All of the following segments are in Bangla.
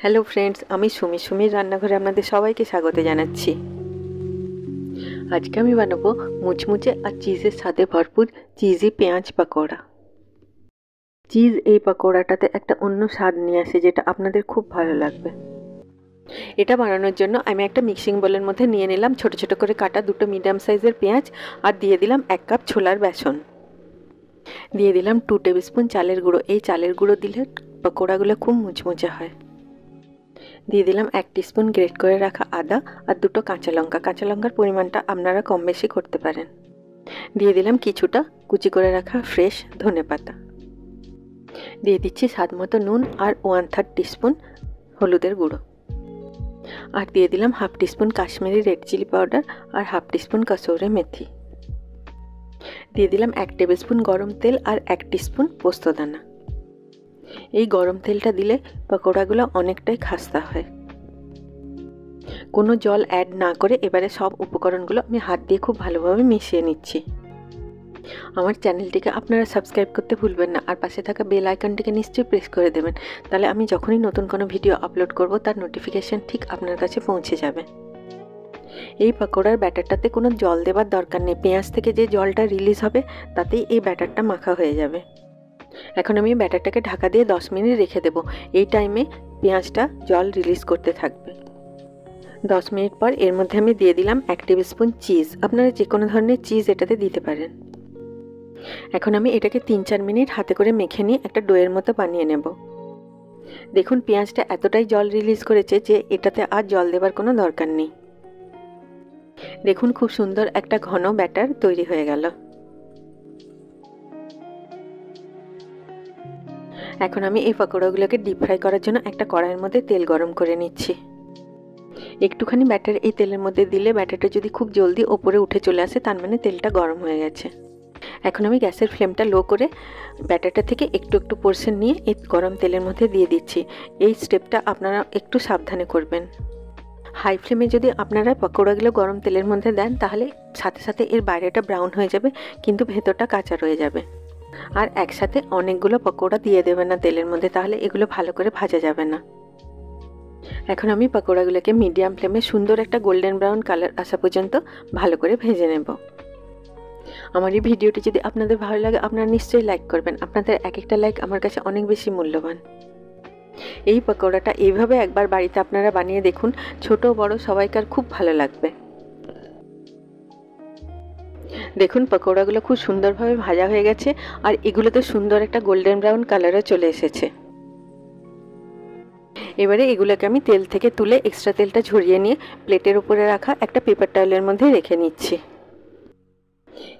হ্যালো ফ্রেন্ডস, আমি সুমির রান্নাঘরে আপনাদের সবাইকে স্বাগত জানাচ্ছি। আজকে আমি বানাবো মুচমুচে আর চিজের সাথে ভরপুর চিজি পেঁয়াজ পকোড়া। চিজ এই পকোড়াটাতে একটা অন্য স্বাদ নিয়ে আসে, যেটা আপনাদের খুব ভালো লাগবে। এটা বানানোর জন্য আমি একটা মিক্সিং বোলের মধ্যে নিয়ে নিলাম ছোট ছোট করে কাটা দুটো মিডিয়াম সাইজের পেঁয়াজ, আর দিয়ে দিলাম 1 কাপ ছোলার বেসন, দিয়ে দিলাম 2 টেবিল স্পুন চালের গুঁড়ো। এই চালের গুঁড়ো দিলে পকোড়াগুলো খুব মুচমুচে হয়। দিয়ে দিলাম 1 টিস্পুন গ্রেট করে রাখা আদা আর দুটো কাঁচা লঙ্কা। কাঁচা লঙ্কার পরিমাণটা আপনারা কম বেশি করতে পারেন। দিয়ে দিলাম কিছুটা কুচি করে রাখা ফ্রেশ ধনেপাতা। দিয়ে দিচ্ছি স্বাদ মতো নুন আর 1/3 টিস্পুন হলুদের গুঁড়ো। আর দিয়ে দিলাম 1/2 teaspoon Kashmiri red chilli powder আর 1/2 টিস্পুন কসুরি মেথি। দিয়ে দিলাম 1 টেবিল স্পুন গরম তেল আর 1 টিস্পুন পোস্তদানা। এই গরম তেলটা দিলে পকোড়াগুলো অনেকটাই খাস্তা হয়। কোনো জল অ্যাড না করে এবারে সব উপকরণগুলো আমি হাত দিয়ে খুব ভালোভাবে মিশিয়ে নিচ্ছি। আমার চ্যানেলটিকে আপনারা সাবস্ক্রাইব করতে ভুলবেন না, আর পাশে থাকা বেল আইকনটিকে নিশ্চয়ই প্রেস করে দেবেন, তাহলে আমি যখনই নতুন কোনো ভিডিও আপলোড করব তার নোটিফিকেশান ঠিক আপনার কাছে পৌঁছে যাবে। এই পকোড়ার ব্যাটারটাতে কোনো জল দেওয়ার দরকার নেই। পেঁয়াজ থেকে যে জলটা রিলিজ হবে তাতেই এই ব্যাটারটা মাখা হয়ে যাবে। এখন আমি ব্যাটারটাকে ঢাকা দিয়ে 10 মিনিট রেখে দেবো। এই টাইমে পেঁয়াজটা জল রিলিজ করতে থাকবে। 10 মিনিট পর এর মধ্যে আমি দিয়ে দিলাম 1 টেবিল স্পুন চিজ। আপনারা যে কোনো ধরনের চিজ এটাতে দিতে পারেন। এখন আমি এটাকে 3-4 মিনিট হাতে করে মেখে নিয়ে একটা ডোয়ের মতো বানিয়ে নেব। দেখুন পেঁয়াজটা এতটাই জল রিলিজ করেছে যে এটাতে আর জল দেওয়ার কোনো দরকার নেই। দেখুন খুব সুন্দর একটা ঘন ব্যাটার তৈরি হয়ে গেল। এখন আমি এই পকোড়াগুলোকে ডিপ ফ্রাই করার জন্য একটা কড়াইয়ের মধ্যে তেল গরম করে নিচ্ছি। একটুখানি ব্যাটার এই তেলের মধ্যে দিলে ব্যাটারটা যদি খুব জলদি ওপরে উঠে চলে আসে তার মানে তেলটা গরম হয়ে গেছে। এখন আমি গ্যাসের ফ্লেমটা লো করে ব্যাটারটা থেকে একটু একটু পোর্শন নিয়ে এই গরম তেলের মধ্যে দিয়ে দিচ্ছি। এই স্টেপটা আপনারা একটু সাবধানে করবেন। হাই ফ্লেমে যদি আপনারা পকোড়াগুলো গরম তেলের মধ্যে দেন তাহলে সাথে সাথে এর বাইরেটা ব্রাউন হয়ে যাবে, কিন্তু ভেতরটা কাঁচা রয়ে যাবে। আর একসাথে অনেকগুলো পকোড়া দিয়ে দেবেন না তেলের মধ্যে, তাহলে এগুলো ভালো করে ভাজা যাবে না। এখন আমি পকোড়াগুলোকে মিডিয়াম ফ্লেমে সুন্দর একটা গোল্ডেন ব্রাউন কালার আসা পর্যন্ত ভালো করে ভেজে নেব। আমার এই ভিডিওটি যদি আপনাদের ভালো লাগে আপনারা নিশ্চয়ই লাইক করবেন। আপনাদের এক একটা লাইক আমার কাছে অনেক বেশি মূল্যবান। এই পকোড়াটা এইভাবে একবার বাড়িতে আপনারা বানিয়ে দেখুন, ছোট বড় সবাইকার খুব ভালো লাগবে। দেখুন পকোড়াগুলো খুব সুন্দরভাবে ভাজা হয়ে গেছে, আর এগুলোতে সুন্দর একটা গোল্ডেন ব্রাউন কালারও চলে এসেছে। এবারে এগুলোকে আমি তেল থেকে তুলে এক্সট্রা তেলটা ঝরিয়ে নিয়ে প্লেটের উপরে রাখা একটা পেপার টাওয়েলের মধ্যে রেখে নিচ্ছি।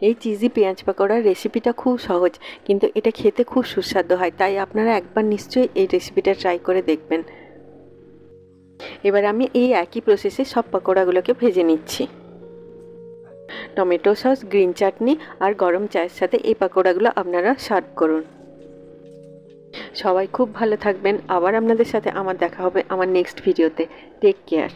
এই চিজি পেঁয়াজ পকোড়ার রেসিপিটা খুব সহজ, কিন্তু এটা খেতে খুব সুস্বাদু হয়, তাই আপনারা একবার নিশ্চয়ই এই রেসিপিটা ট্রাই করে দেখবেন। এবার আমি এই একই প্রসেসে সব পকোড়াগুলোকে ভেজে নিচ্ছি। টমেটো সস, গ্রিন চাটনি আর গরম চায়ের সাথে এই পকোড়াগুলো আপনারা সার্ভ করুন। সবাই খুব ভালো থাকবেন। আবার আপনাদের সাথে আমার দেখা হবে আমার নেক্সট ভিডিওতে। Take care.